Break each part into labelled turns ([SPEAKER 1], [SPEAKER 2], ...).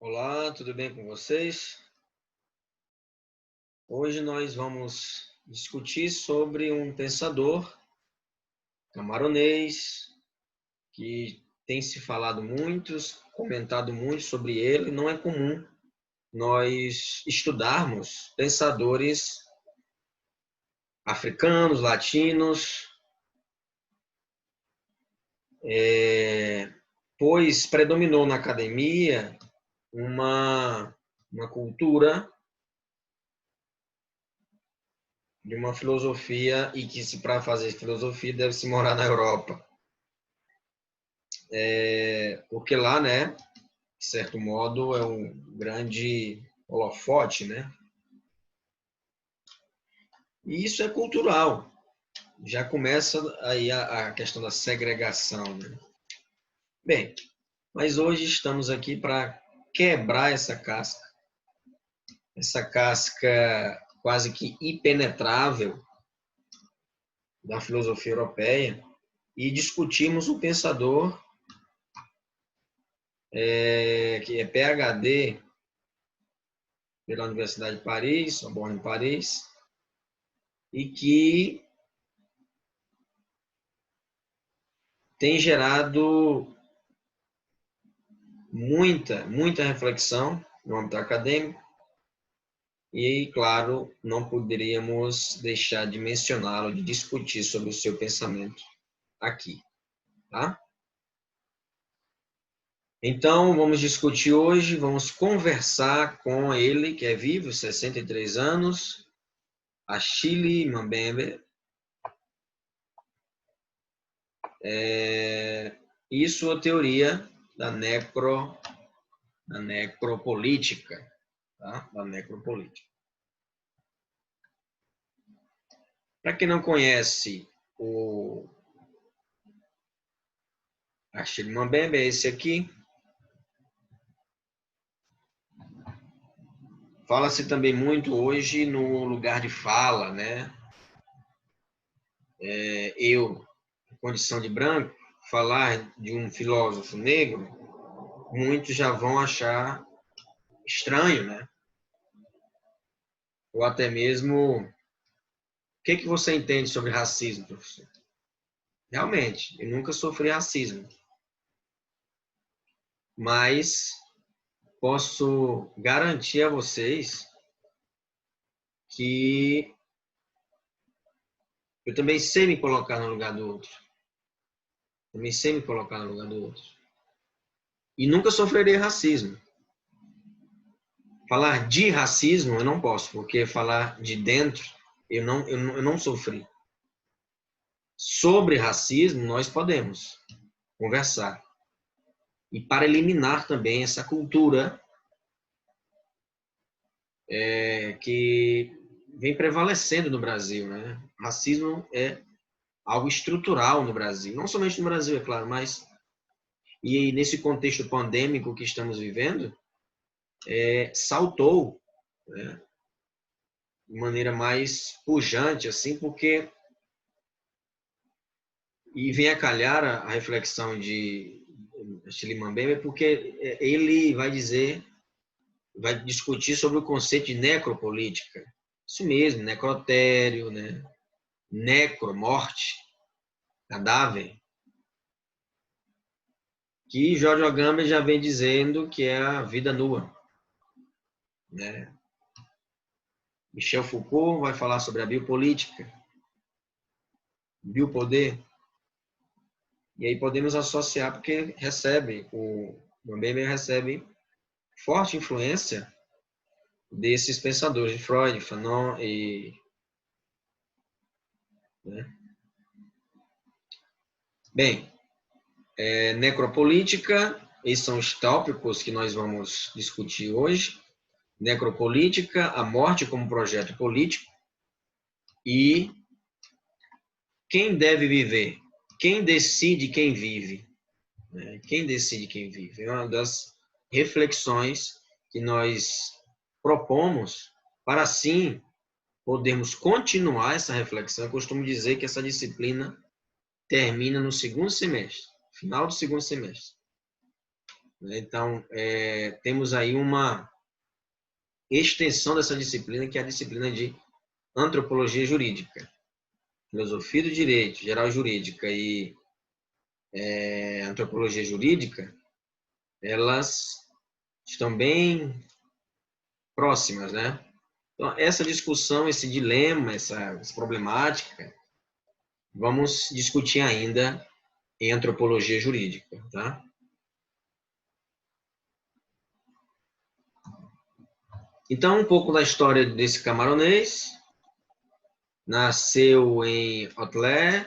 [SPEAKER 1] Olá, tudo bem com vocês? Hoje nós vamos discutir sobre um pensador camaronês que tem se falado muito, comentado muito sobre ele. Não é comum nós estudarmos pensadores africanos, latinos, pois predominou na academia uma cultura de uma filosofia e que se para fazer filosofia deve se morar na Europa, porque lá, né, de certo modo é um grande holofote, né? E isso é cultural. Já começa aí a questão da segregação, né? Bem, mas hoje estamos aqui para quebrar essa casca quase que impenetrável da filosofia europeia e discutirmos o pensador que é PhD pela Universidade de Paris, Sorbonne em Paris, e que tem gerado muita reflexão no âmbito acadêmico e, claro, não poderíamos deixar de mencioná-lo, de discutir sobre o seu pensamento aqui, tá? Então, vamos discutir hoje, vamos conversar com ele, que é vivo, 63 anos, Achille Mbembe. E sua teoria da necropolítica, tá? Da necropolítica. Para quem não conhece o Achille Mbembe, é esse aqui. Fala-se também muito hoje no lugar de fala, né? Eu, em condição de branco, falar de um filósofo negro, muitos já vão achar estranho, né? Ou até mesmo, o que você entende sobre racismo, professor? Realmente, eu nunca sofri racismo, mas posso garantir a vocês que eu também sei me colocar no lugar do outro. Também sei me colocar no lugar do outro. E nunca sofrerei racismo. Falar de racismo eu não posso, porque falar de dentro eu não sofri. Sobre racismo nós podemos conversar. E para eliminar também essa cultura que vem prevalecendo no Brasil, né? Racismo é algo estrutural no Brasil, não somente no Brasil, é claro, mas e nesse contexto pandêmico que estamos vivendo, saltou, né, de maneira mais pujante, assim, porque e vem a calhar a reflexão de Achille Mbembe, porque ele vai dizer, vai discutir sobre o conceito de necropolítica. Isso mesmo, necrotério, né? Necro, morte, cadáver, que Jorge Agamben já vem dizendo que é a vida nua, né? Michel Foucault vai falar sobre a biopolítica, biopoder, e aí podemos associar porque o Mbembe recebe forte influência desses pensadores de Freud, Fanon e, né? Bem, necropolítica, esses são os tópicos que nós vamos discutir hoje. Necropolítica, a morte como projeto político e quem deve viver, quem decide quem vive, né? Quem decide quem vive é uma das reflexões que nós propomos para assim podermos continuar essa reflexão. Eu costumo dizer que essa disciplina termina no segundo semestre, final do segundo semestre. né? Então, temos aí uma extensão dessa disciplina, que é a disciplina de antropologia jurídica. Filosofia do direito, geral jurídica e antropologia jurídica, elas estão bem próximas, né? Então, essa discussão, esse dilema, essa problemática, vamos discutir ainda em antropologia jurídica, tá? Então, um pouco da história desse camaronês. Nasceu em Hauteville,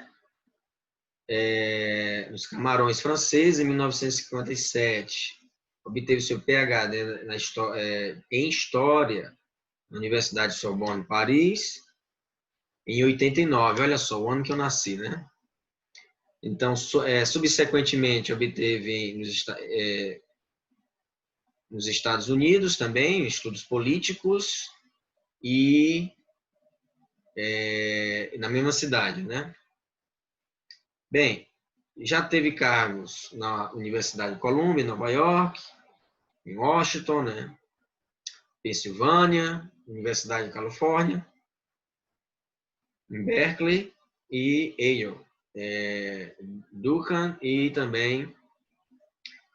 [SPEAKER 1] nos Camarões franceses, em 1957. Obteve seu PhD em História na Universidade de Sorbonne, Paris, em 89. Olha só, o ano que eu nasci, né? Então, subsequentemente, obteve nos Estados Unidos também, estudos políticos, e na mesma cidade, né? Bem, já teve cargos na Universidade de Columbia, em Nova York, em Washington, né? Pensilvânia, Universidade de Califórnia, em Berkeley e Yale, Duncan e também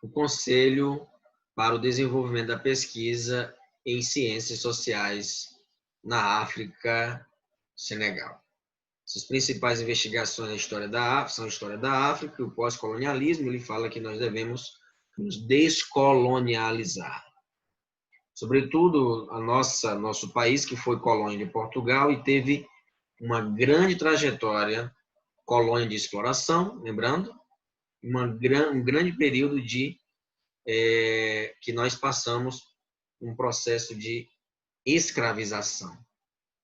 [SPEAKER 1] o Conselho para o Desenvolvimento da Pesquisa em Ciências Sociais na África, Senegal. Suas principais investigações na história da África são a história da África e o pós-colonialismo. Ele fala que nós devemos nos descolonializar. Sobretudo, nosso país, que foi colônia de Portugal e teve uma grande trajetória, colônia de exploração, lembrando, um grande período que nós passamos um processo de escravização.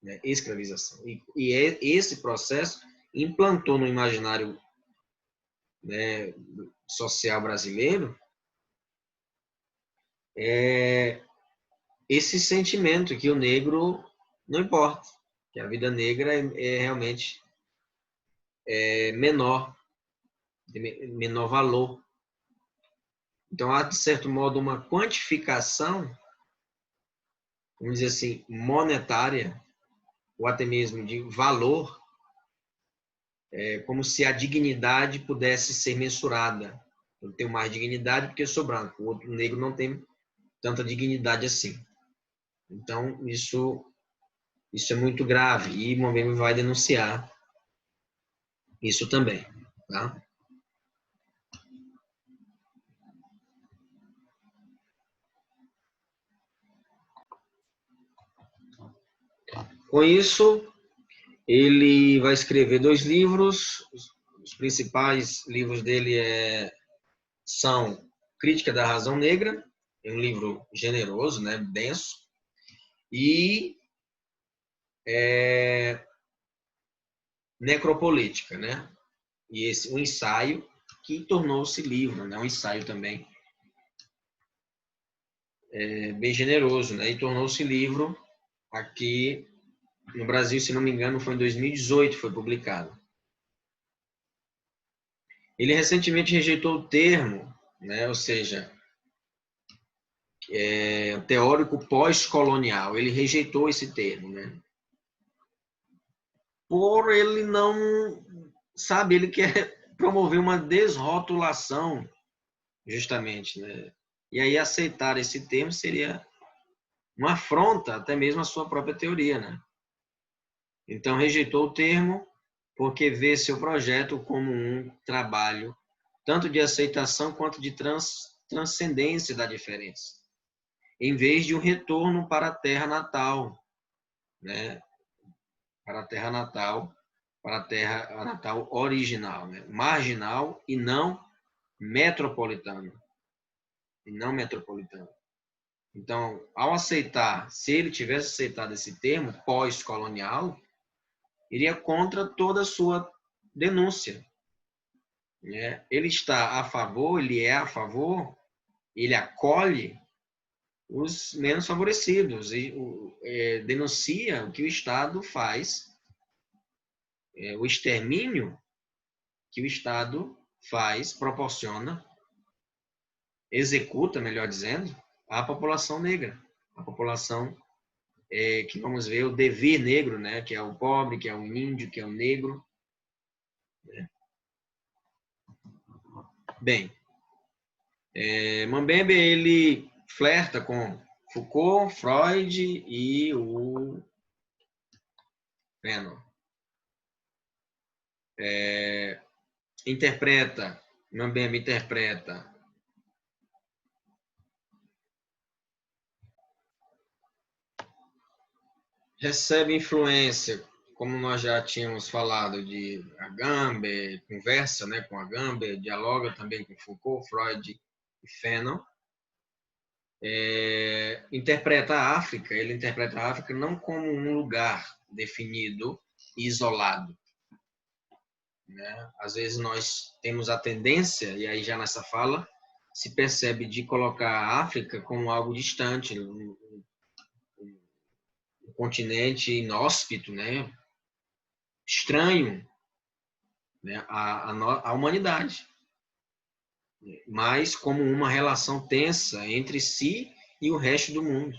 [SPEAKER 1] Né? Escravização. E esse processo implantou no imaginário, né, social brasileiro esse sentimento que o negro não importa, que a vida negra realmente menor, de menor valor. Então, há, de certo modo, uma quantificação, vamos dizer assim, monetária, ou até mesmo de valor, como se a dignidade pudesse ser mensurada. Eu tenho mais dignidade porque eu sou branco, o outro negro não tem tanta dignidade assim. Então, isso é muito grave e o Movimento vai denunciar isso também. Tá? Com isso, ele vai escrever 2 livros. Os principais livros dele são Crítica da Razão Negra, é um livro generoso, né, denso, e Necropolítica, né? E um ensaio que tornou-se livro, né? Um ensaio também bem generoso, né? E tornou-se livro aqui no Brasil, se não me engano, foi em 2018 foi publicado. Ele recentemente rejeitou o termo, né? Ou seja, teórico pós-colonial. Ele rejeitou esse termo, né? Por ele não, sabe, ele quer promover uma desrotulação, justamente, né? E aí aceitar esse termo seria uma afronta até mesmo à sua própria teoria, né? Então rejeitou o termo porque vê seu projeto como um trabalho tanto de aceitação quanto de transcendência da diferença, em vez de um retorno para a terra natal, né? Para a terra natal, para a terra natal original, né? Marginal e não metropolitano. E não metropolitano. Então, ao aceitar, se ele tivesse aceitado esse termo pós-colonial, iria contra toda a sua denúncia. Né? Ele está a favor, ele é a favor, ele acolhe os menos favorecidos e denuncia o que o Estado faz, o extermínio que o Estado faz, proporciona executa, melhor dizendo, a população negra, a população que vamos ver o dever negro, né? Que é o pobre, que é o índio, que é o negro. Né? Bem, Mbembe, ele flerta com Foucault, Freud e o Fanon. Mbembe interpreta recebe influência, como nós já tínhamos falado, de Agamben, conversa, né, com Agamben, dialoga também com Foucault, Freud e Fanon. Interpreta a África, ele interpreta a África não como um lugar definido e isolado. Né? Às vezes nós temos a tendência, e aí já nessa fala, se percebe de colocar a África como algo distante, um continente inóspito, né? Estranho, né? à humanidade, mas como uma relação tensa entre si e o resto do mundo,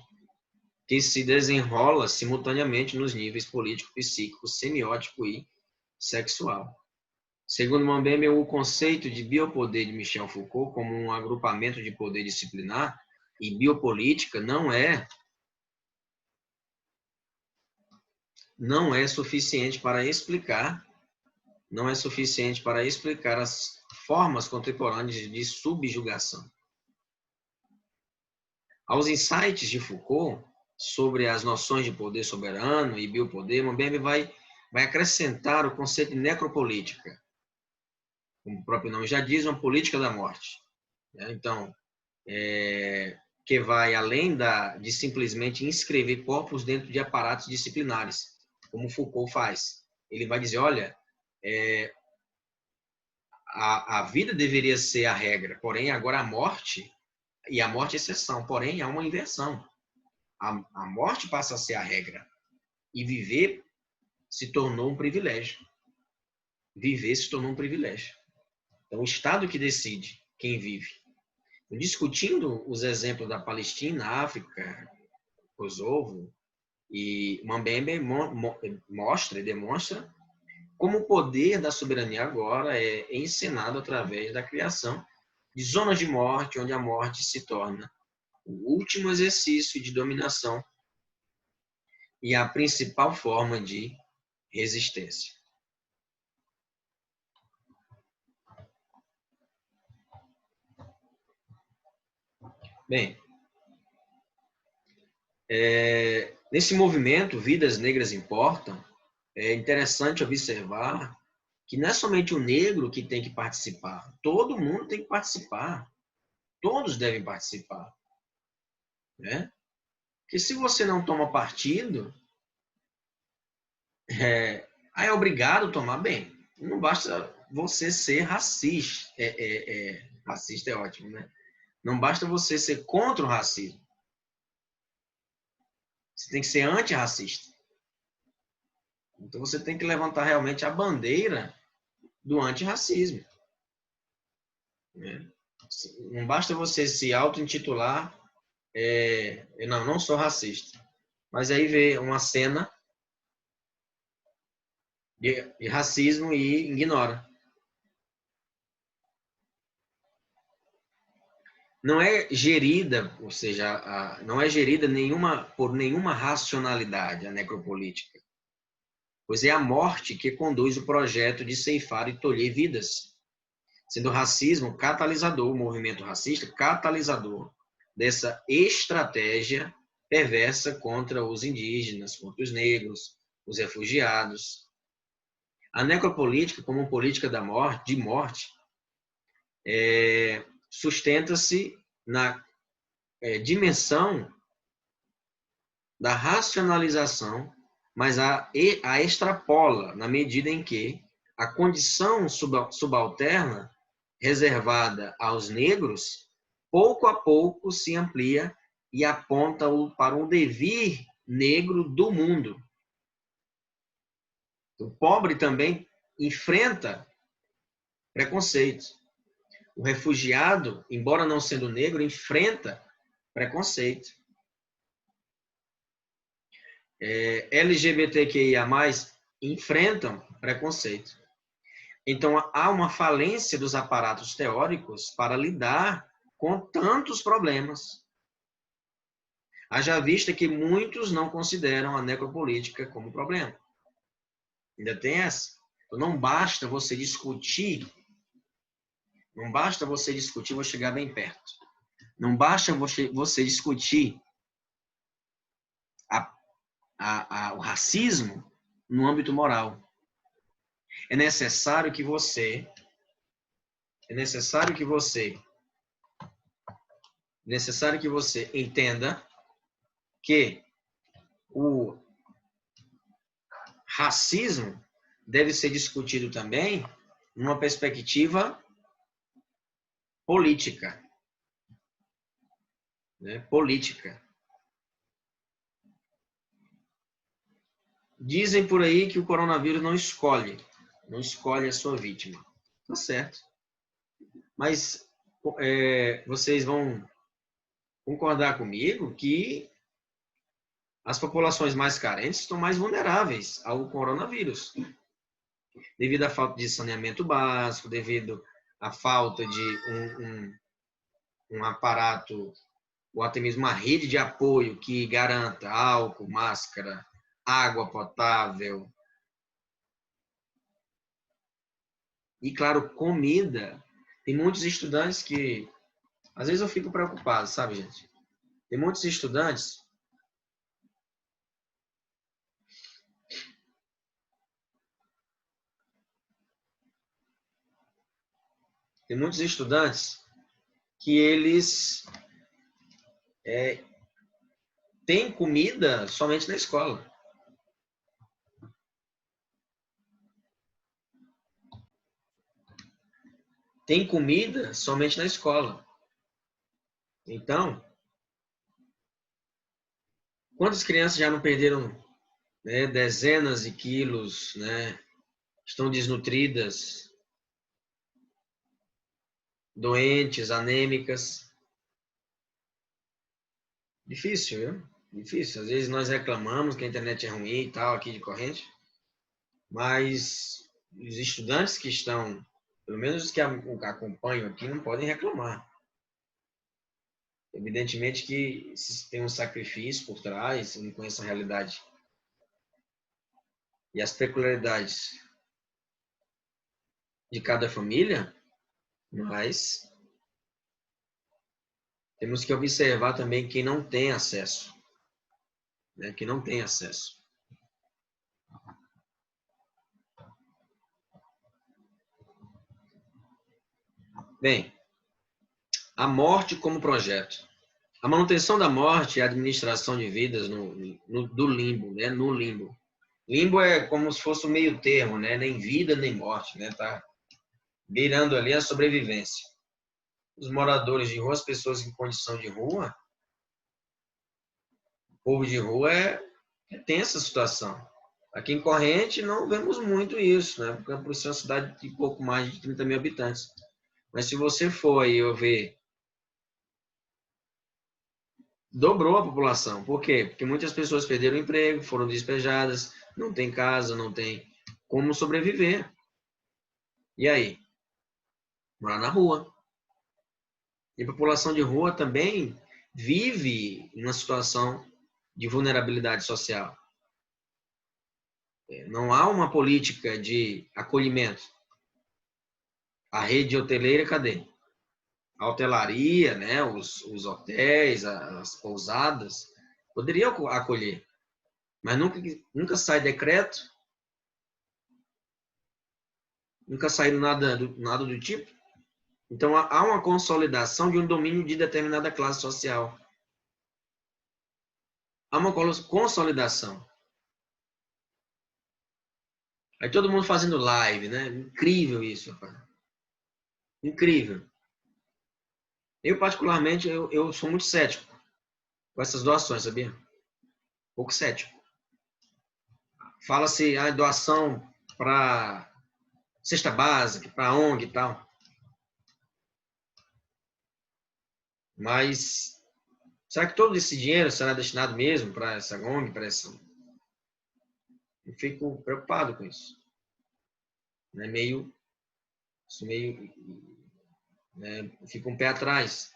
[SPEAKER 1] que se desenrola simultaneamente nos níveis político, psíquico, semiótico e sexual. Segundo Mbembe, o conceito de biopoder de Michel Foucault como um agrupamento de poder disciplinar e biopolítica não é suficiente para explicar as formas contemporâneas de subjugação. Aos insights de Foucault sobre as noções de poder soberano e biopoder, Mbembe vai acrescentar o conceito de necropolítica, como o próprio nome já diz, uma política da morte. Então, que vai além de simplesmente inscrever corpos dentro de aparatos disciplinares, como Foucault faz. Ele vai dizer, olha, a vida deveria ser a regra, porém agora a morte é exceção, porém há uma inversão. A morte passa a ser a regra e viver se tornou um privilégio. Viver se tornou um privilégio. Então, o Estado que decide quem vive. Discutindo os exemplos da Palestina, África, Kosovo, e Mbembe mostra e demonstra como o poder da soberania agora é encenado através da criação de zonas de morte, onde a morte se torna o último exercício de dominação e a principal forma de resistência. Bem, nesse movimento, Vidas Negras Importam, é interessante observar que não é somente o negro que tem que participar, todo mundo tem que participar, todos devem participar. Né? Porque se você não toma partido, é obrigado a tomar bem. Não basta você ser racista. Racista é ótimo, né? Não basta você ser contra o racismo. Você tem que ser antirracista. Então você tem que levantar realmente a bandeira do antirracismo. Né? Não basta você se auto-intitular não sou racista. Mas aí vê uma cena de racismo e ignora. Não é gerida, ou seja, não é gerida por nenhuma racionalidade a necropolítica, pois é a morte que conduz o projeto de ceifar e tolher vidas, sendo o racismo catalisador, o movimento racista catalisador dessa estratégia perversa contra os indígenas, contra os negros, os refugiados. A necropolítica, como política de morte, sustenta-se na dimensão da racionalização, mas a extrapola na medida em que a condição subalterna reservada aos negros, pouco a pouco se amplia e aponta para um devir negro do mundo. O pobre também enfrenta preconceitos. O refugiado, embora não sendo negro, enfrenta preconceito. LGBTQIA+, enfrentam preconceito. Então, há uma falência dos aparatos teóricos para lidar com tantos problemas. Haja vista que muitos não consideram a necropolítica como problema. Ainda tem essa. Então, não basta você discutir, vou chegar bem perto. Não basta você discutir o racismo no âmbito moral. É necessário que você entenda que o racismo deve ser discutido também numa perspectiva política. Né? Política. Dizem por aí que o coronavírus não escolhe a sua vítima. Tá certo. Mas vocês vão concordar comigo que as populações mais carentes estão mais vulneráveis ao coronavírus, devido à falta de saneamento básico, devido à falta de um aparato, ou até mesmo uma rede de apoio que garanta álcool, máscara, água potável e, claro, comida. Tem muitos estudantes que, às vezes eu fico preocupado, sabe, gente? Tem muitos estudantes que eles têm comida somente na escola. Tem comida somente na escola. Então, quantas crianças já não perderam, né, dezenas de quilos, né, estão desnutridas, doentes, anêmicas? Difícil, viu? Difícil. Às vezes nós reclamamos que a internet é ruim e tal, aqui de Corrente, mas os estudantes que estão, pelo menos os que acompanham aqui, não podem reclamar. Evidentemente que tem um sacrifício por trás, eu não conheço a realidade e as peculiaridades de cada família, mas temos que observar também quem não tem acesso, né? Quem não tem acesso. Bem, a morte como projeto. A manutenção da morte e a administração de vidas do limbo, né? No limbo. Limbo é como se fosse o meio termo, né? Nem vida, nem morte, né? Tá beirando ali a sobrevivência. Os moradores de rua, as pessoas em condição de rua, o povo de rua tem essa situação. Aqui em Corrente não vemos muito isso, né? Porque por ser uma cidade de pouco mais de 30 mil habitantes. Mas se você for aí ver, dobrou a população. Por quê? Porque muitas pessoas perderam o emprego, foram despejadas, não tem casa, não tem como sobreviver. E aí? Morar na rua. E a população de rua também vive em uma situação de vulnerabilidade social. Não há uma política de acolhimento. A rede hoteleira, cadê? A hotelaria, né, os hotéis, as pousadas, poderiam acolher. Mas nunca sai decreto, nunca saiu nada do tipo. Então, há uma consolidação de um domínio de determinada classe social. Há uma consolidação. Aí todo mundo fazendo live, né? Incrível isso, rapaz. Incrível. Eu, particularmente, eu sou muito cético com essas doações, sabia? Um pouco cético. Fala-se a doação para cesta básica, para ONG e tal. Mas será que todo esse dinheiro será destinado mesmo para essa ONG, para essa... Eu fico preocupado com isso. Né? Isso meio, né? Fica um pé atrás.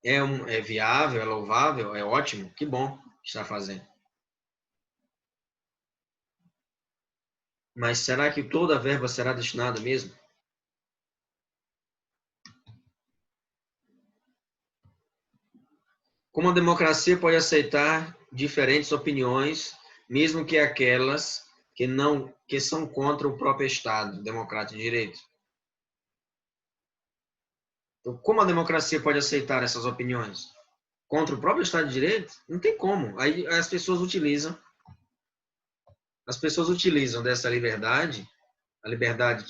[SPEAKER 1] É viável, é louvável, é ótimo, que bom que está fazendo. Mas será que toda a verba será destinada mesmo? Como a democracia pode aceitar diferentes opiniões, mesmo que aquelas que são contra o próprio Estado democrático de direito? Então, como a democracia pode aceitar essas opiniões? Contra o próprio Estado de Direito? Não tem como. Aí as pessoas utilizam dessa liberdade, a liberdade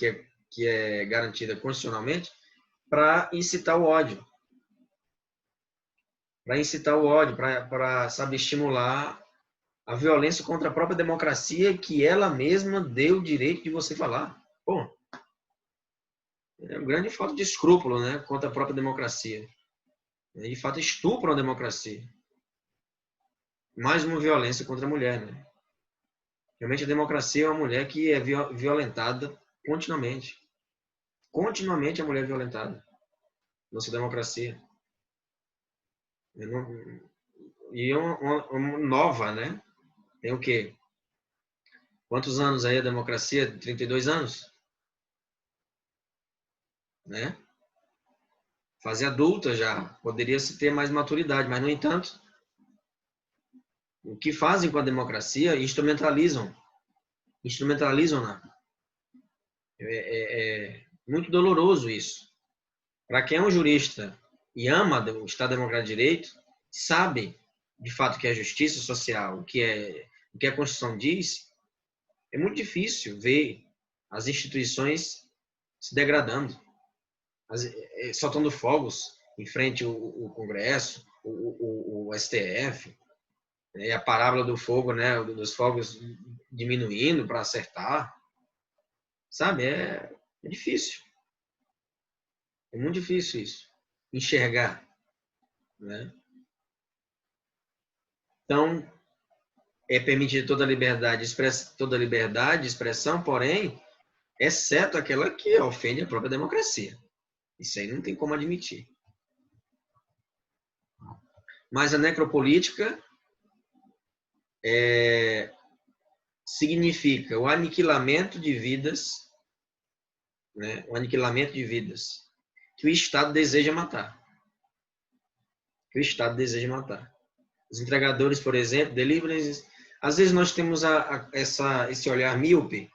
[SPEAKER 1] que é garantida constitucionalmente, para incitar o ódio. Para incitar o ódio, para, sabe, estimular a violência contra a própria democracia que ela mesma deu o direito de você falar. Pô, é uma grande falta de escrúpulo, né, contra a própria democracia. De fato, estupram a democracia. Mais uma violência contra a mulher, né? Realmente a democracia é uma mulher que é violentada continuamente. Continuamente a mulher é violentada. Nossa democracia. E uma nova, né? Tem o quê? Quantos anos aí a democracia? 32 anos? Né? Fase adulta já. Poderia se ter mais maturidade, mas, no entanto, o que fazem com a democracia? Instrumentalizam. Instrumentalizam-na. É muito doloroso isso. Para quem é um jurista e ama o Estado Democrático de Direito, sabe, de fato, que é justiça social, o que a Constituição diz, é muito difícil ver as instituições se degradando, soltando fogos em frente ao Congresso, o STF, né, a parábola do fogo, né, dos fogos diminuindo para acertar, sabe? É difícil. É muito difícil isso, enxergar, né? Então, é permitida toda liberdade de expressão, porém, exceto aquela que ofende a própria democracia. Isso aí não tem como admitir. Mas a necropolítica significa o aniquilamento de vidas, né? O aniquilamento de vidas que o Estado deseja matar. Que o Estado deseja matar. Os entregadores, por exemplo, deliveries. Às vezes nós temos esse olhar míope,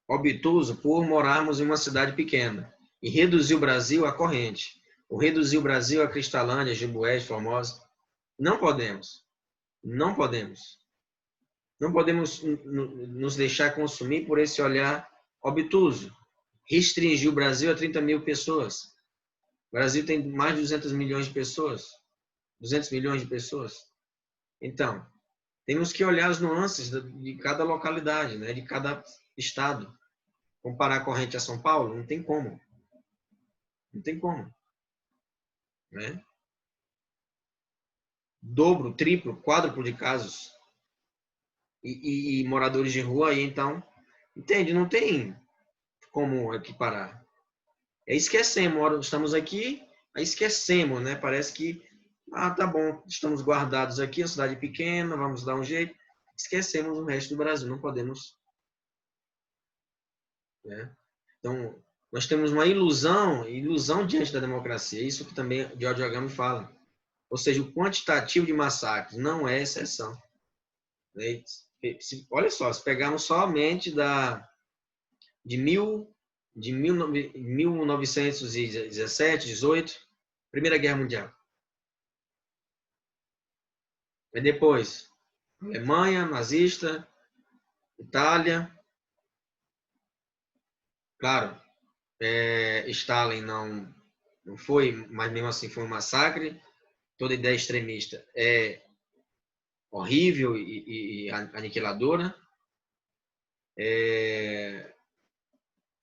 [SPEAKER 1] obtuso, por morarmos em uma cidade pequena e reduzir o Brasil à corrente, ou reduzir o Brasil a Cristalândia, Jiboé, Formosa. Não podemos. Não podemos. Não podemos nos deixar consumir por esse olhar obtuso. Restringir o Brasil a 30 mil pessoas. O Brasil tem mais de 200 milhões de pessoas. 200 milhões de pessoas. Então, temos que olhar as nuances de cada localidade, né? De cada estado. Comparar a corrente a São Paulo, não tem como. Não tem como. Né? Dobro, triplo, quádruplo de casos. E moradores de rua, aí então, entende? Não tem como equiparar. Esquecemos, estamos aqui, aí esquecemos, né? Parece que, tá bom, estamos guardados aqui, uma cidade pequena, vamos dar um jeito. Esquecemos o resto do Brasil, não podemos. Né? Então, nós temos uma ilusão diante da democracia, isso que também George Agami fala. Ou seja, o quantitativo de massacres não é exceção. Né? Olha só, se pegarmos somente de 1917, 18, Primeira Guerra Mundial. E depois, Alemanha, nazista, Itália. Claro, Stalin não foi, mas mesmo assim foi um massacre. Toda ideia extremista é horrível e aniquiladora.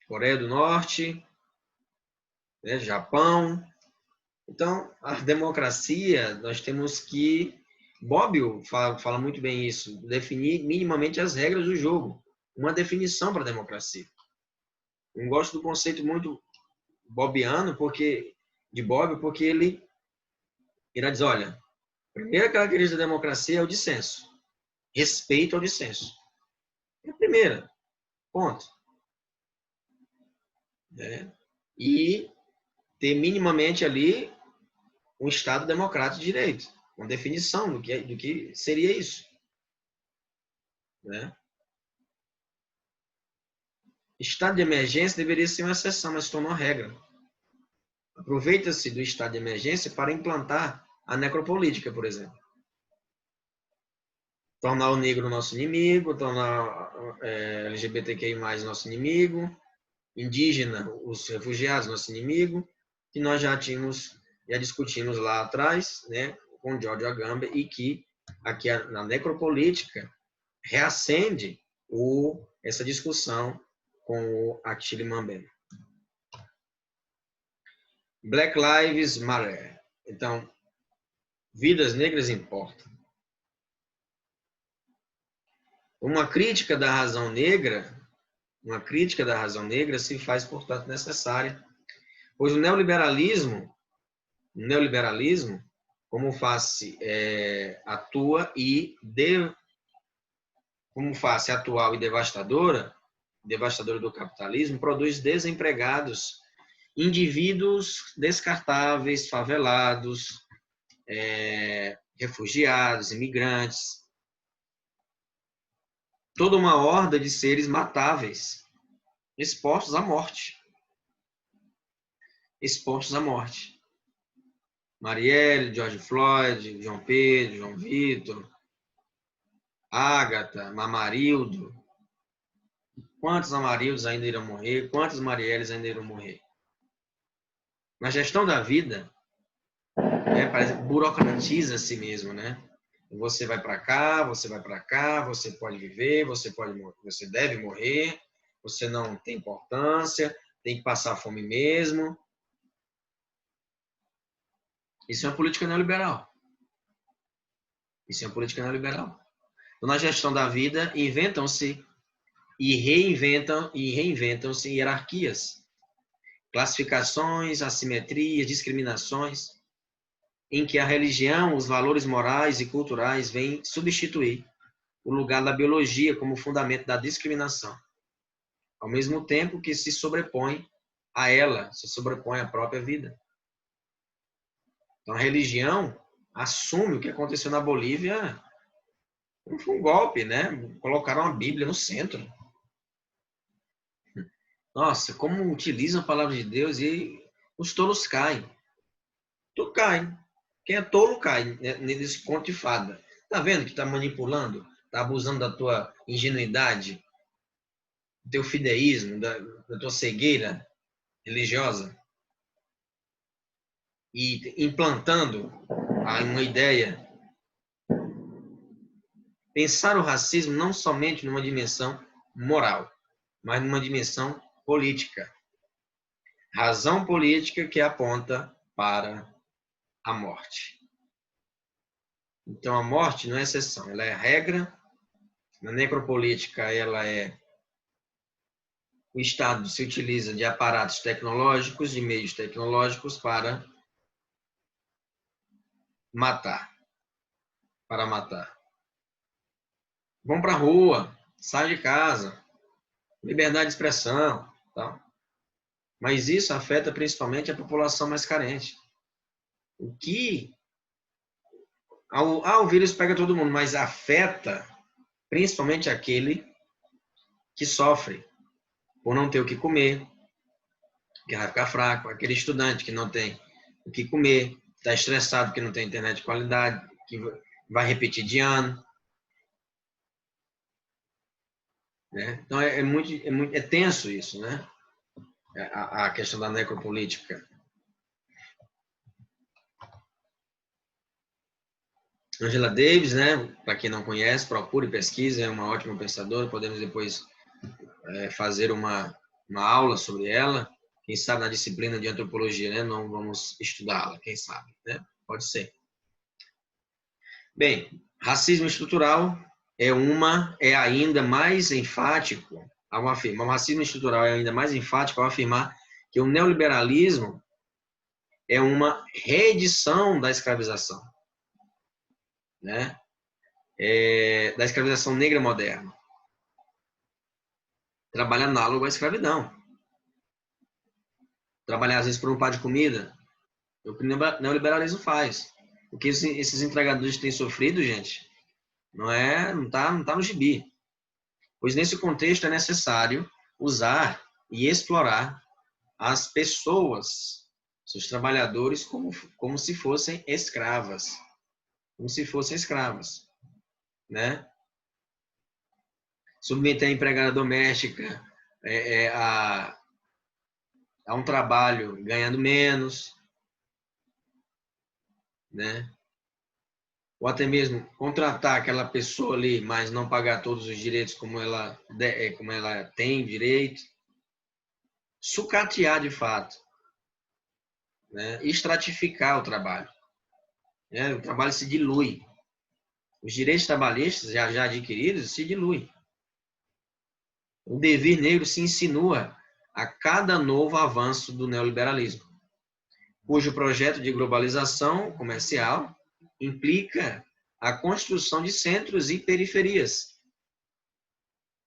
[SPEAKER 1] Coreia do Norte, né? Japão. Então, a democracia, nós temos que, Bobbio fala muito bem isso, definir minimamente as regras do jogo, uma definição para a democracia. Eu gosto do conceito muito bobiano, de Bobbio, porque ele diz, olha, a primeira característica da democracia é o dissenso, respeito ao dissenso. É a primeira, ponto. E ter minimamente ali um Estado democrático de direito, uma definição do que seria isso. Né? Estado de emergência deveria ser uma exceção, mas se tornou regra. Aproveita-se do estado de emergência para implantar a necropolítica, por exemplo. Tornar o negro nosso inimigo, tornar LGBTQI+, nosso inimigo, indígena, os refugiados, nosso inimigo, que nós já discutimos lá atrás, né, com George Agamben, e que aqui na necropolítica reacende essa discussão com o Achille Mbembe. Black Lives Matter. Então, vidas negras importam. Uma crítica da razão negra se faz, portanto, necessária, pois o neoliberalismo, como face atual e devastadora do capitalismo, produz desempregados, indivíduos descartáveis, favelados, refugiados, imigrantes, toda uma horda de seres matáveis, expostos à morte. Marielle, George Floyd, João Pedro, João Vitor, Ágata, Mamarildo. Quantos Amarildos ainda irão morrer? Quantas Marielles ainda irão morrer? Na gestão da vida, parece que burocratiza a si mesmo, né? Você vai para cá, você pode viver, você deve morrer, você não tem importância, tem que passar fome mesmo. Isso é uma política neoliberal. Então, na gestão da vida, inventam-se e reinventam-se hierarquias, classificações, assimetrias, discriminações, em que a religião, os valores morais e culturais vêm substituir o lugar da biologia como fundamento da discriminação, ao mesmo tempo que se sobrepõe à própria vida. Então, a religião assume o que aconteceu na Bolívia, foi um golpe, né? Colocaram a Bíblia no centro. Nossa, como utilizam a palavra de Deus e os tolos caem. Tudo cai. Quem é tolo cai nesse conto de fada. Tá vendo que tá manipulando? Tá abusando da tua ingenuidade, do teu fideísmo, da tua cegueira religiosa e implantando uma ideia. Pensar o racismo não somente numa dimensão moral, mas numa dimensão política. Razão política que aponta para a morte. Então, a morte não é exceção, ela é regra. Na necropolítica, ela o Estado se utiliza de aparatos tecnológicos, de meios tecnológicos para matar. Vão para a rua, saem de casa, liberdade de expressão, tá? Mas isso afeta principalmente a população mais carente. O vírus pega todo mundo, mas afeta principalmente aquele que sofre por não ter o que comer, que vai ficar fraco, aquele estudante que não tem o que comer, está estressado porque não tem internet de qualidade, que vai repetir de ano. Né? Então, é tenso isso, né? A questão da necropolítica. Angela Davis, né? Para quem não conhece, procure, pesquise, é uma ótima pensadora. Podemos depois fazer uma aula sobre ela. Quem sabe na disciplina de antropologia, né? Não vamos estudá-la, quem sabe, né? Pode ser. Bem, racismo estrutural é ainda mais enfático ao afirmar, o racismo estrutural é ainda mais enfático ao afirmar que o neoliberalismo é uma reedição da escravização, né? Da escravização negra moderna. Trabalho análogo à escravidão. Trabalhar, às vezes, por um par de comida. É o que o neoliberalismo faz. O que esses entregadores têm sofrido, gente, não tá no gibi. Pois, nesse contexto, é necessário usar e explorar as pessoas, seus trabalhadores, como se fossem escravas. Como se fossem escravas, né? Submeter a empregada doméstica a um trabalho ganhando menos, né? Ou até mesmo contratar aquela pessoa ali, mas não pagar todos os direitos como ela tem direito. Sucatear de fato, né? Estratificar o trabalho. Né? O trabalho se dilui. Os direitos trabalhistas já adquiridos se diluem. O devir negro se insinua a cada novo avanço do neoliberalismo, cujo projeto de globalização comercial implica a construção de centros e periferias,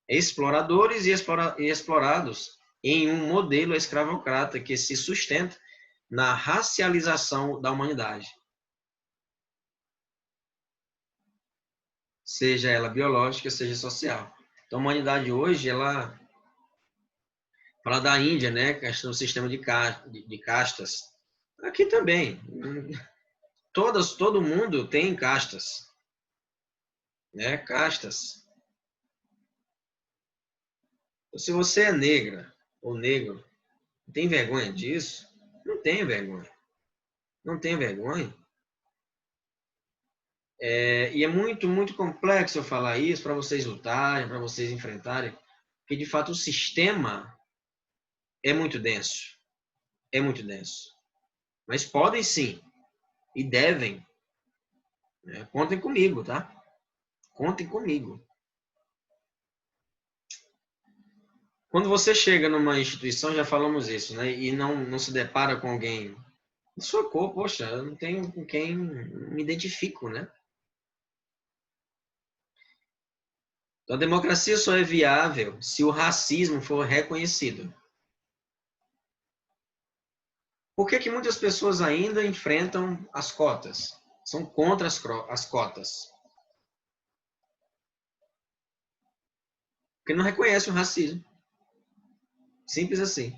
[SPEAKER 1] exploradores e explorados em um modelo escravocrata que se sustenta na racialização da humanidade, seja ela biológica, seja social. Então, a humanidade hoje, ela fala da Índia, né, questão do sistema de castas. Aqui também, todo mundo tem castas, né, castas. Se você é negra ou negro, tem vergonha disso? Não tem vergonha. Não tem vergonha. E é muito, muito complexo eu falar isso para vocês lutarem, para vocês enfrentarem, porque de fato o sistema é muito denso. É muito denso. Mas podem sim, e devem. Né? Contem comigo, tá? Contem comigo. Quando você chega numa instituição, já falamos isso, né? E não se depara com alguém de sua cor, poxa, eu não tenho com quem me identifico, né? Então, a democracia só é viável se o racismo for reconhecido. Por que muitas pessoas ainda enfrentam as cotas? São contra as cotas. Porque não reconhecem o racismo. Simples assim.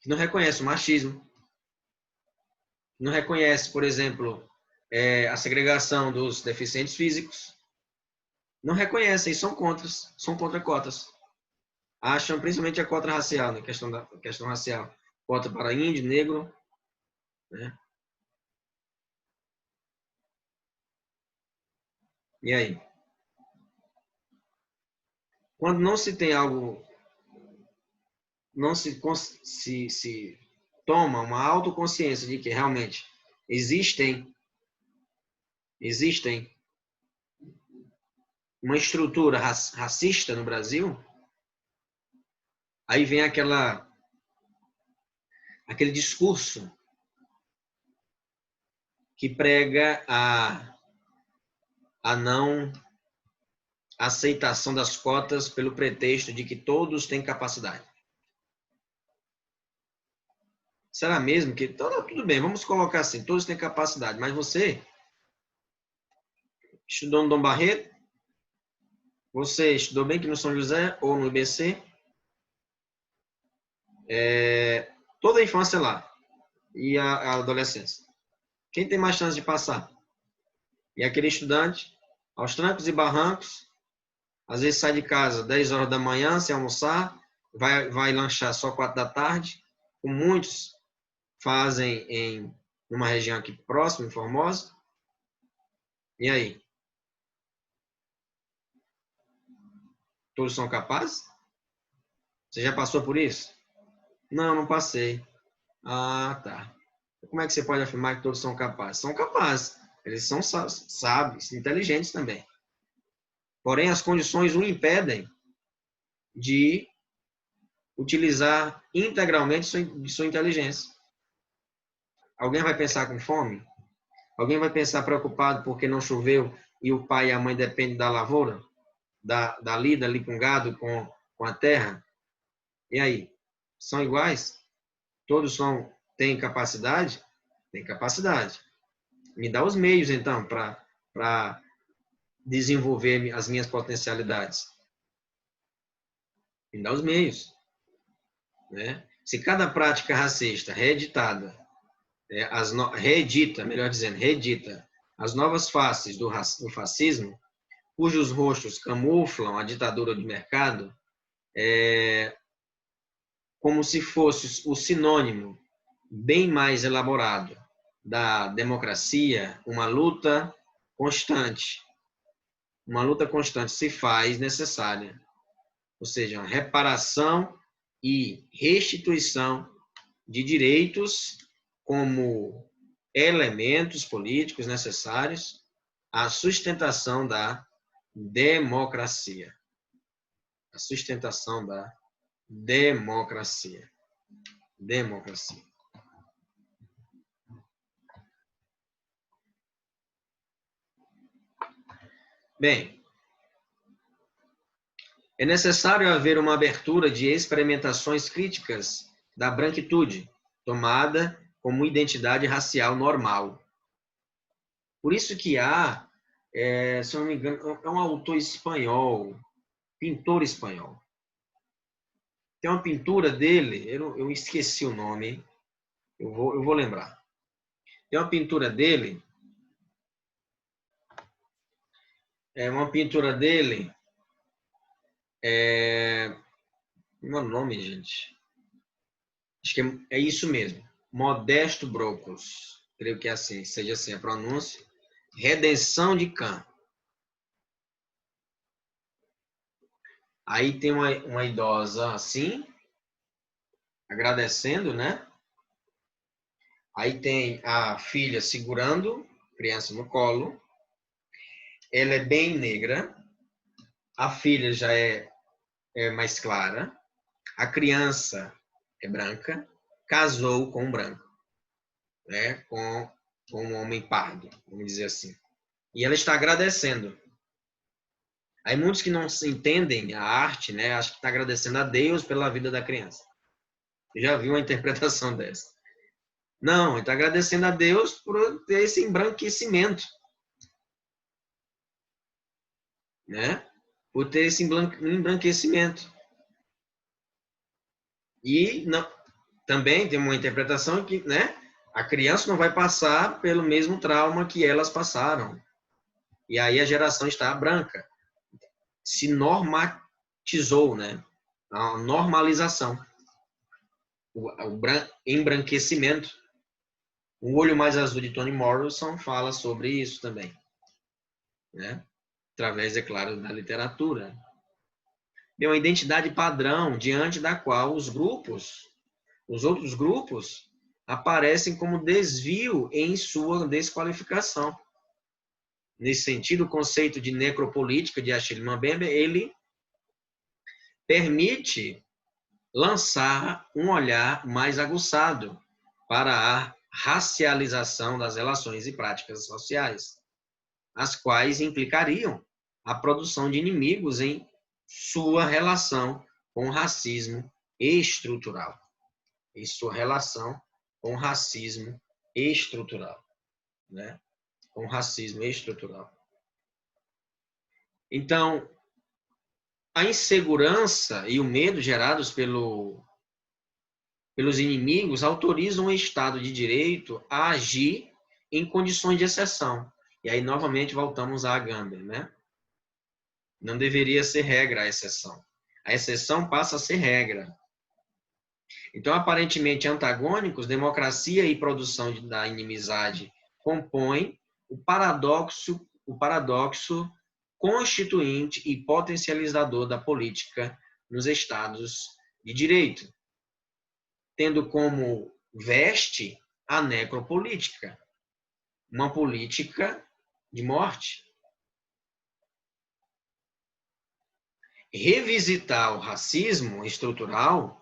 [SPEAKER 1] Não reconhece o machismo. Não reconhece, por exemplo, a segregação dos deficientes físicos. Não reconhecem, são contra cotas. Acham principalmente a cota racial, né? Questão racial. Cota para índio, negro, né? E aí? Quando não se tem algo, não se toma uma autoconsciência de que realmente existem uma estrutura racista no Brasil, aí vem aquele discurso que prega a não aceitação das cotas pelo pretexto de que todos têm capacidade. Será mesmo que... Então, tudo bem, vamos colocar assim, todos têm capacidade, mas você estudou no Dom Barreto, você estudou bem aqui no São José ou no IBC, toda a infância lá e a adolescência. Quem tem mais chance de passar? E aquele estudante, aos trancos e barrancos, às vezes sai de casa 10 horas da manhã sem almoçar, vai lanchar só 4 da tarde, como muitos fazem em uma região aqui próxima, em Formosa. E aí? Todos são capazes? Você já passou por isso? Não, não passei. Ah, tá. Como é que você pode afirmar que todos são capazes? São capazes. Eles são sábios, inteligentes também. Porém, as condições o impedem de utilizar integralmente sua inteligência. Alguém vai pensar com fome? Alguém vai pensar preocupado porque não choveu e o pai e a mãe dependem da lavoura? Da lida ali com o gado, com a terra? E aí? São iguais? Todos têm capacidade? Tem capacidade. Me dá os meios, então, para desenvolver as minhas potencialidades. Me dá os meios. Né? Se cada prática racista reeditada, reedita, melhor dizendo, reedita as novas faces do fascismo, cujos rostos camuflam a ditadura do mercado, como se fosse o sinônimo bem mais elaborado da democracia, uma luta constante se faz necessária. Ou seja, reparação e restituição de direitos como elementos políticos necessários à sustentação da democracia. A sustentação da democracia. Democracia. Bem, é necessário haver uma abertura de experimentações críticas da branquitude, tomada como identidade racial normal. Por isso que há, se não me engano, é um autor espanhol, pintor espanhol. Tem uma pintura dele, eu esqueci o nome, eu vou lembrar. Tem uma pintura dele, não é o nome, gente. Acho que é isso mesmo. Modesto Brocos. Creio que é assim, seja assim a pronúncia. Redenção de Cã. Aí tem uma idosa assim, agradecendo, né? Aí tem a filha segurando a criança no colo. Ela é bem negra. A filha já é mais clara. A criança é branca. Casou com um branco, né? Com um homem pardo, vamos dizer assim. E ela está agradecendo. Aí muitos que não entendem a arte, né, acham que está agradecendo a Deus pela vida da criança. Eu já vi uma interpretação dessa. Não, está agradecendo a Deus por ter esse embranquecimento, né? Por ter esse embranquecimento. E não, também tem uma interpretação que, né, a criança não vai passar pelo mesmo trauma que elas passaram. E aí a geração está branca. Se normatizou, né? A normalização. O embranquecimento. O Olho Mais Azul de Toni Morrison fala sobre isso também, né? Através, é claro, da literatura. É uma identidade padrão diante da qual os outros grupos, aparecem como desvio em sua desqualificação. Nesse sentido, o conceito de necropolítica de Achille Mbembe, ele permite lançar um olhar mais aguçado para a racialização das relações e práticas sociais, as quais implicariam a produção de inimigos em sua relação com o racismo estrutural. Em sua relação com o racismo estrutural, né? Com o racismo estrutural. Então, a insegurança e o medo gerados pelos inimigos autorizam o Estado de Direito a agir em condições de exceção. E aí, novamente, voltamos a Agamben, né? Não deveria ser regra a exceção. A exceção passa a ser regra. Então, aparentemente antagônicos, democracia e produção da inimizade compõem o paradoxo constituinte e potencializador da política nos Estados de Direito. tendo como veste a necropolítica, uma política de morte. Revisitar o racismo estrutural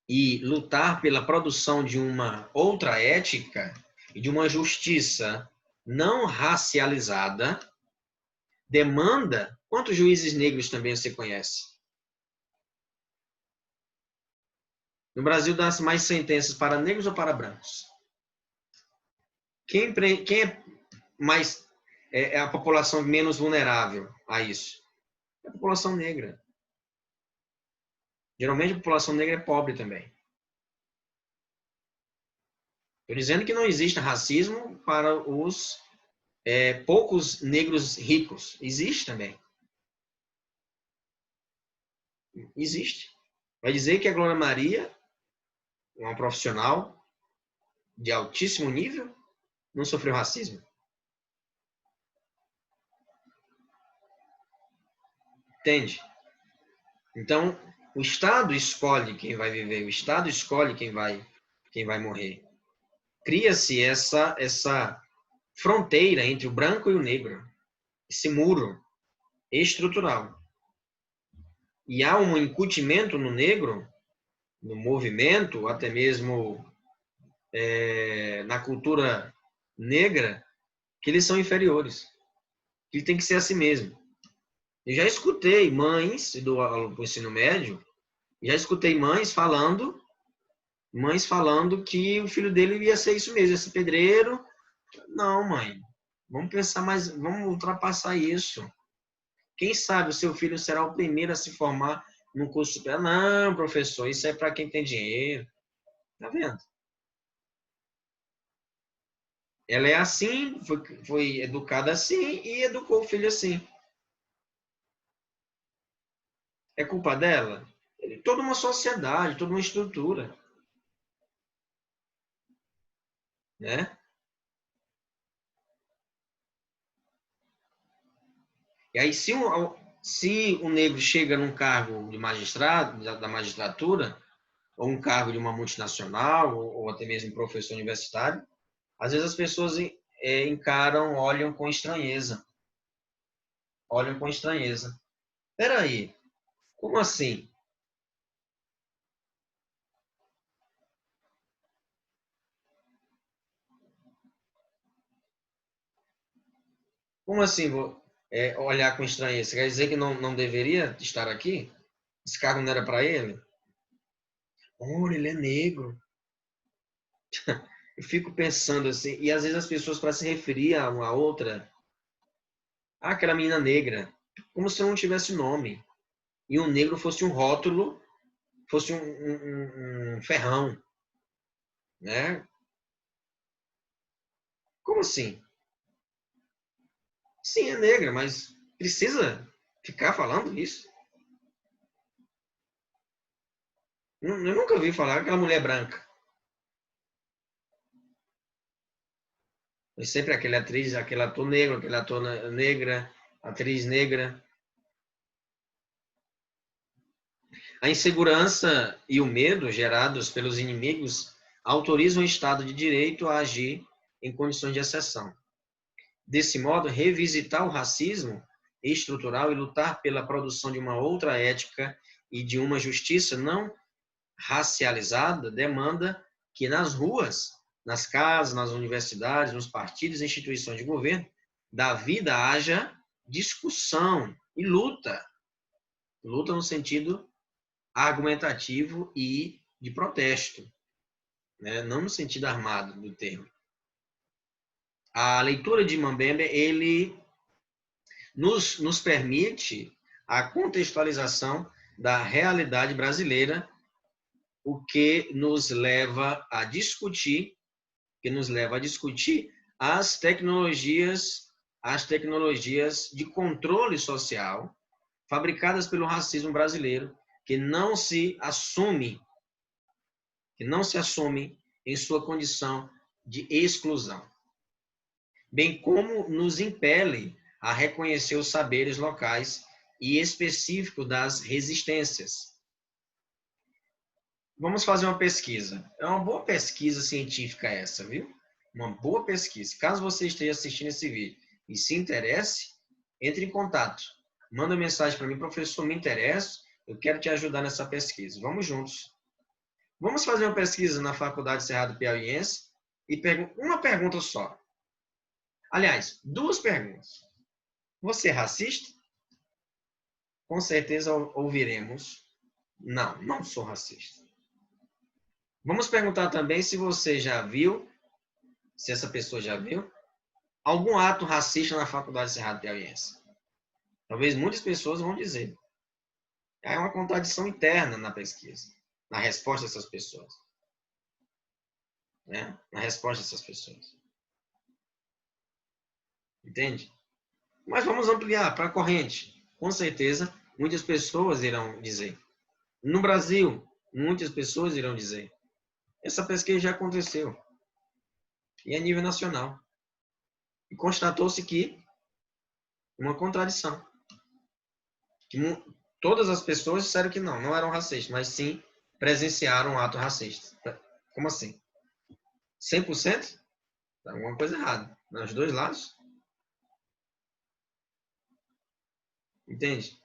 [SPEAKER 1] e lutar pela produção de uma outra ética e de uma justiça não racializada demanda... Quantos juízes negros também você conhece? No Brasil, dá-se mais sentenças para negros ou para brancos? Quem é mais é a população menos vulnerável a isso? É a população negra. Geralmente a população negra é pobre também. Estou dizendo que não existe racismo para os poucos negros ricos. Existe também. Existe. Vai dizer que a Glória Maria, uma profissional de altíssimo nível, não sofreu racismo? Entende? Então, o Estado escolhe quem vai viver, o Estado escolhe quem vai morrer. Cria-se essa fronteira entre o branco e o negro, esse muro estrutural. E há um incutimento no negro, no movimento, até mesmo na cultura negra, que eles são inferiores, que ele tem que ser assim mesmo. Eu já escutei mães do ensino médio, já escutei mães falando que o filho dele ia ser isso mesmo, esse pedreiro. Não, mãe, vamos pensar mais, vamos ultrapassar isso. Quem sabe o seu filho será o primeiro a se formar no curso superior? Não, professor, isso é para quem tem dinheiro. Tá vendo? Ela é assim, foi educada assim e educou o filho assim. É culpa dela? Toda uma sociedade, toda uma estrutura, né? E aí, se o negro chega num cargo de magistrado, da magistratura, ou um cargo de uma multinacional, ou até mesmo professor universitário, às vezes as pessoas encaram, olham com estranheza. Olham com estranheza. Peraí, como assim? Como assim olhar com estranheza? Quer dizer que não deveria estar aqui? Esse cargo não era para ele? Olha, ele é negro. Eu fico pensando assim, e às vezes as pessoas, para se referir a uma outra, aquela menina negra, como se não tivesse nome. E um negro fosse um rótulo, fosse um ferrão, né? Como assim? Sim, é negra, mas precisa ficar falando isso? Eu nunca ouvi falar aquela mulher branca. É sempre aquela atriz, aquele ator negro, aquele ator negra, atriz negra. A insegurança e o medo gerados pelos inimigos autorizam o Estado de Direito a agir em condições de exceção. Desse modo, revisitar o racismo estrutural e lutar pela produção de uma outra ética e de uma justiça não racializada demanda que nas ruas, nas casas, nas universidades, nos partidos e instituições de governo, da vida haja discussão e luta. Luta no sentido argumentativo e de protesto, né? Não no sentido armado do termo. A leitura de Mambembe, ele nos permite a contextualização da realidade brasileira, o que nos leva a discutir, as tecnologias de controle social fabricadas pelo racismo brasileiro, que não se assume em sua condição de exclusão, bem como nos impele a reconhecer os saberes locais e específicos das resistências. Vamos fazer uma pesquisa. É uma boa pesquisa científica essa, viu? Uma boa pesquisa. Caso você esteja assistindo esse vídeo e se interesse, entre em contato. Manda mensagem para mim, professor, me interesso, eu quero te ajudar nessa pesquisa. Vamos juntos. Vamos fazer uma pesquisa na Faculdade Cerrado Piauiense e uma pergunta só. Aliás, duas perguntas. Você é racista? Com certeza ouviremos. Não, não sou racista. Vamos perguntar também se você já viu, se essa pessoa já viu, algum ato racista na Faculdade Cerrado Piauiense. Talvez muitas pessoas vão dizer. É uma contradição interna na pesquisa, na resposta dessas pessoas. Né? Na resposta dessas pessoas. Entende? Mas vamos ampliar para a corrente. Com certeza, muitas pessoas irão dizer. No Brasil, muitas pessoas irão dizer. Essa pesquisa já aconteceu. E é a nível nacional. E constatou-se que uma contradição. Que todas as pessoas disseram que não eram racistas, mas sim presenciaram um ato racista. Como assim? 100%? Tá alguma coisa errada. Nos dois lados. Entende?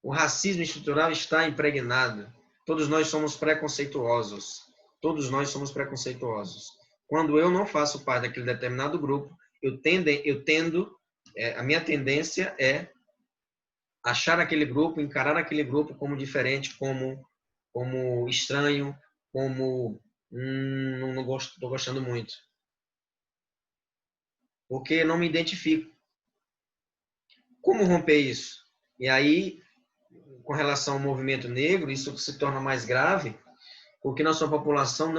[SPEAKER 1] O racismo estrutural está impregnado. Todos nós somos preconceituosos. Todos nós somos preconceituosos. Quando eu não faço parte daquele determinado grupo, a minha tendência é achar aquele grupo, encarar aquele grupo como diferente, como estranho, como não estou gostando muito. Porque não me identifico. Como romper isso? E aí, com relação ao movimento negro, isso se torna mais grave, porque nossa população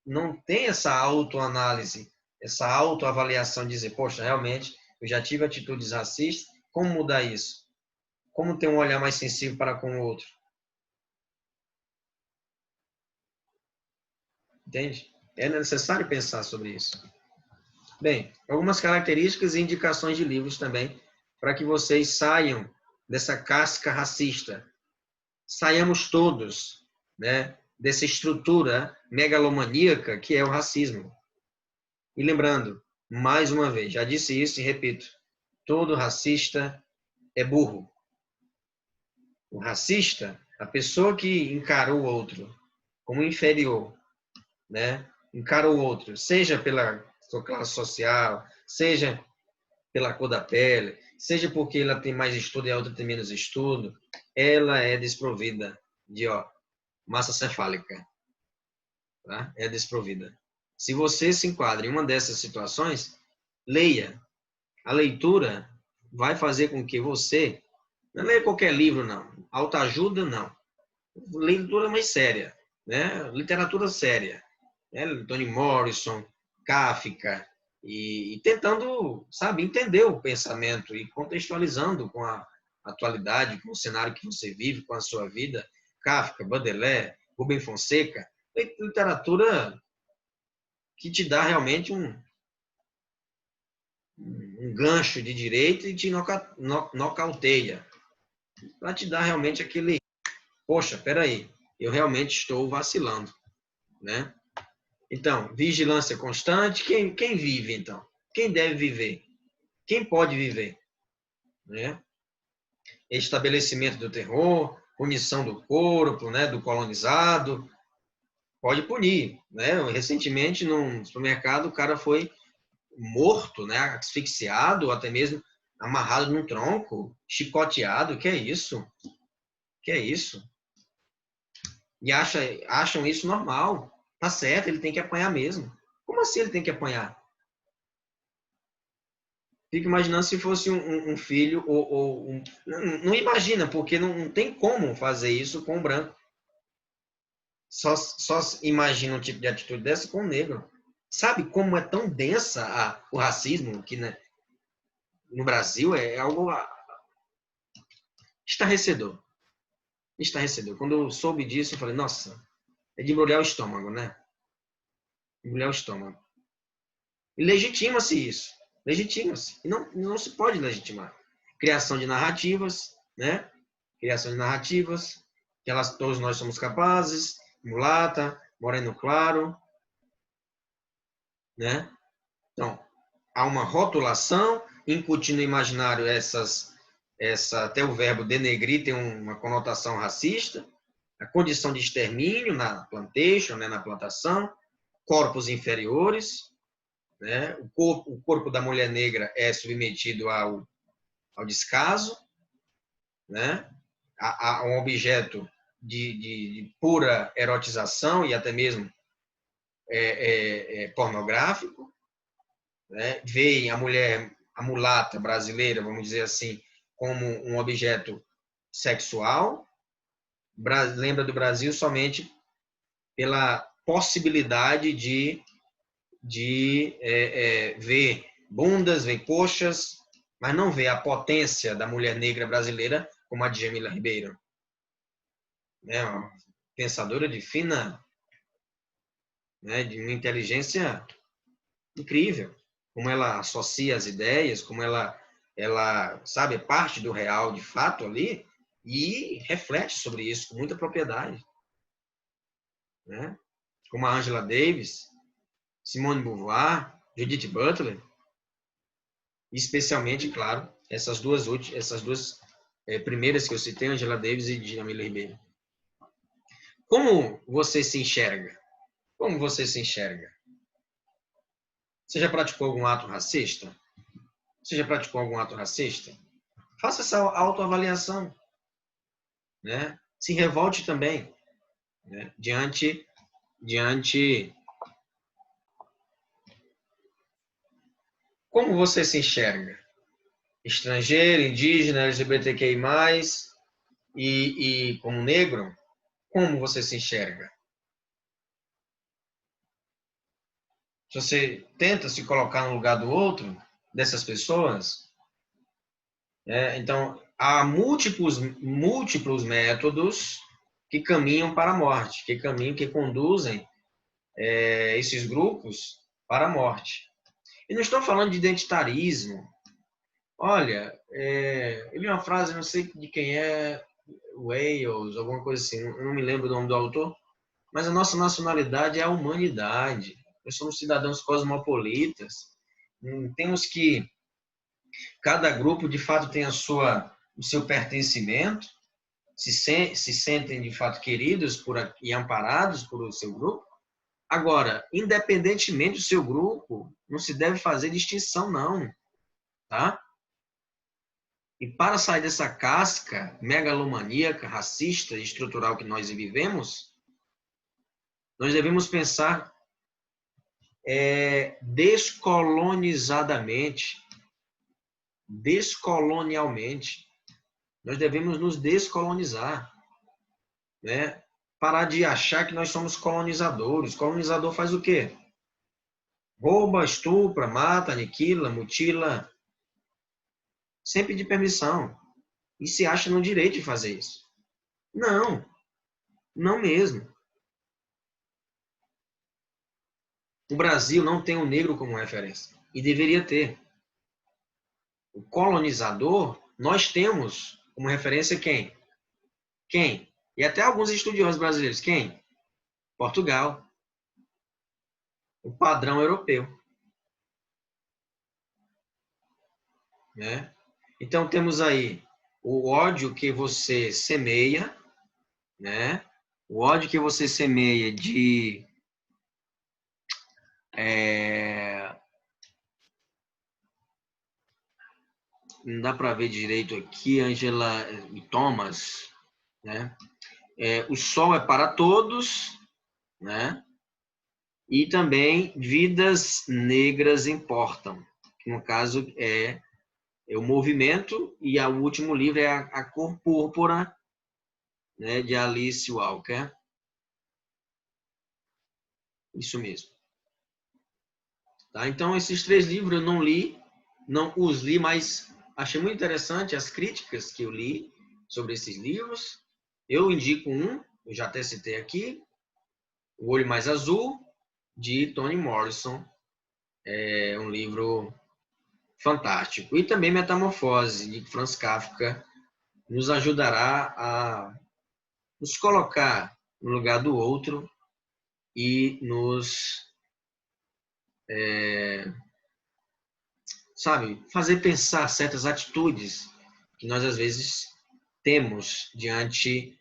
[SPEAKER 1] não tem essa autoanálise, essa autoavaliação de dizer, poxa, realmente, eu já tive atitudes racistas, como mudar isso? Como ter um olhar mais sensível para com o outro? Entende? É necessário pensar sobre isso. Bem, algumas características e indicações de livros também, para que vocês saiam dessa casca racista. Saiamos todos, né, dessa estrutura megalomaníaca que é o racismo. E lembrando, mais uma vez, já disse isso e repito, todo racista é burro. O racista, a pessoa que encarou o outro como inferior, né, encara o outro, seja pela sua classe social, seja pela cor da pele, seja porque ela tem mais estudo e a outra tem menos estudo, ela é desprovida de massa cefálica. Tá? É desprovida. Se você se enquadra em uma dessas situações, leia. A leitura vai fazer com que você, não leia qualquer livro, não. Autoajuda, não. Leitura mais séria, né? Literatura séria. Né? Toni Morrison, Kafka, e tentando, sabe, entender o pensamento e contextualizando com a atualidade, com o cenário que você vive, com a sua vida. Kafka, Baudelaire, Rubem Fonseca, literatura que te dá realmente um gancho de direita e te nocauteia. Para te dar realmente aquele, poxa, peraí, eu realmente estou vacilando, né? Então, vigilância constante. Quem vive, então? Quem deve viver? Quem pode viver? Né? Estabelecimento do terror, punição do corpo, né, do colonizado. Pode punir. Né? Recentemente, num supermercado, o cara foi morto, né, asfixiado, ou até mesmo amarrado num tronco, chicoteado. Que é isso? Que é isso? E acham isso normal. Tá certo, ele tem que apanhar mesmo. Como assim ele tem que apanhar? Fico imaginando se fosse um filho ou um... Não imagina, porque não tem como fazer isso com o branco. Só imagina um tipo de atitude dessa com o negro. Sabe como é tão densa o racismo que, né, no Brasil é algo estarrecedor. Estarrecedor. Quando eu soube disso, eu falei, nossa, é de embrulhar o estômago, né? Embrulhar o estômago. E legitima-se isso. Legitima-se. E não se pode legitimar. Criação de narrativas, né? Criação de narrativas, que todos nós somos capazes, mulata, moreno claro, né? Então, há uma rotulação, incutindo no imaginário até o verbo denegrir tem uma conotação racista, a condição de extermínio na plantation, né, na plantação, corpos inferiores, né? O corpo da mulher negra é submetido ao descaso, né? A um objeto de pura erotização e até mesmo pornográfico, né? Veem a mulher, a mulata brasileira, vamos dizer assim, como um objeto sexual. Lembra do Brasil somente pela possibilidade de ver bundas, ver coxas, mas não vê a potência da mulher negra brasileira como a Djamila Ribeiro, né? Uma pensadora de fina, né? De uma inteligência incrível, como ela associa as ideias, como ela sabe, parte do real de fato ali e reflete sobre isso com muita propriedade, né? Como a Angela Davis, Simone de Beauvoir, Judith Butler, especialmente, claro, essas duas primeiras que eu citei, Angela Davis e Djamila Ribeiro. Como você se enxerga? Como você se enxerga? Você já praticou algum ato racista? Você já praticou algum ato racista? Faça essa autoavaliação, né? Se revolte também, né? diante como você se enxerga? Estrangeiro, indígena, LGBTQI+, e como negro? Como você se enxerga? Se você tenta se colocar no lugar do outro, dessas pessoas, então há múltiplos métodos que caminham para a morte, que conduzem esses grupos para a morte. E não estou falando de identitarismo. Olha, eu li uma frase, não sei de quem é, Wales, alguma coisa assim, não me lembro o nome do autor, mas a nossa nacionalidade é a humanidade. Nós somos cidadãos cosmopolitas. Temos que cada grupo de fato tem o seu pertencimento, se sentem de fato queridos e amparados por o seu grupo. Agora, independentemente do seu grupo, não se deve fazer distinção, não, tá? E para sair dessa casca megalomaníaca, racista e estrutural que nós vivemos, nós devemos pensar descolonizadamente, descolonialmente. Nós devemos nos descolonizar, né? Parar de achar que nós somos colonizadores. Colonizador faz o quê? Rouba, estupra, mata, aniquila, mutila, sem pedir permissão. E se acha no direito de fazer isso. Não, não mesmo. O Brasil não tem o negro como referência. E deveria ter. O colonizador, nós temos como referência quem? Quem? E até alguns estudiosos brasileiros. Quem? Portugal. O padrão europeu. Né? Então, temos aí o ódio que você semeia, né? O ódio que você semeia de não dá para ver direito aqui, Angela e Thomas, né? O sol é para todos, né? E também vidas negras importam, que no caso é o movimento, e o último livro é a Cor Púrpura, né, de Alice Walker. Isso mesmo. Tá? Então, esses 3 livros eu não li, não os li, mas achei muito interessante as críticas que eu li sobre esses livros. Eu indico um, eu já até citei aqui, O Olho Mais Azul, de Toni Morrison. É um livro fantástico. E também Metamorfose, de Franz Kafka, nos ajudará nos colocar no lugar do outro e sabe, fazer pensar certas atitudes que nós às vezes temos diante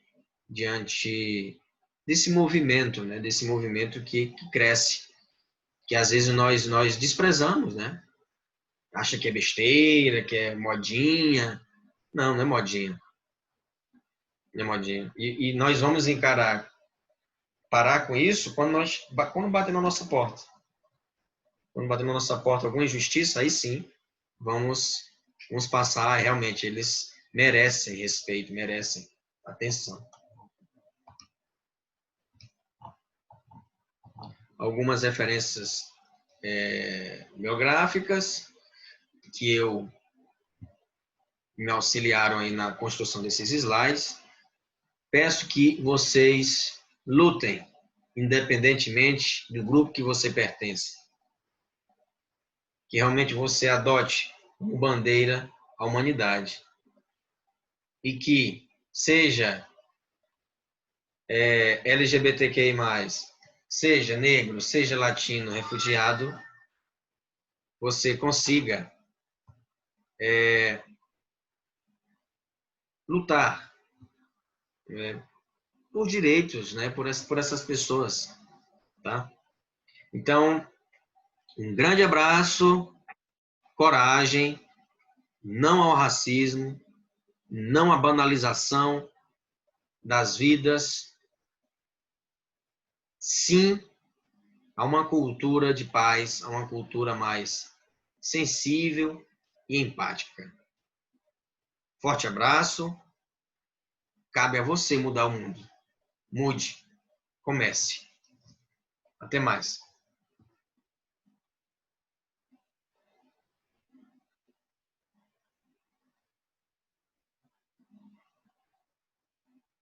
[SPEAKER 1] desse movimento, né? Desse movimento que cresce, que às vezes nós desprezamos, né? Acha que é besteira, que é modinha. Não, não é modinha. Não é modinha. E nós vamos parar com isso quando bater na nossa porta. Quando bater na nossa porta alguma injustiça, aí sim, vamos passar, realmente, eles merecem respeito, merecem atenção. Algumas referências biográficas que me auxiliaram aí na construção desses slides. Peço que vocês lutem, independentemente do grupo que você pertence. Que realmente você adote como bandeira a humanidade. E que seja LGBTQI+, seja negro, seja latino, refugiado, você consiga lutar por direitos, né, por essas pessoas. Tá? Então, um grande abraço, coragem, não ao racismo, não à banalização das vidas, sim a uma cultura de paz, a uma cultura mais sensível e empática. Forte abraço. Cabe a você mudar o mundo. Mude. Comece. Até mais.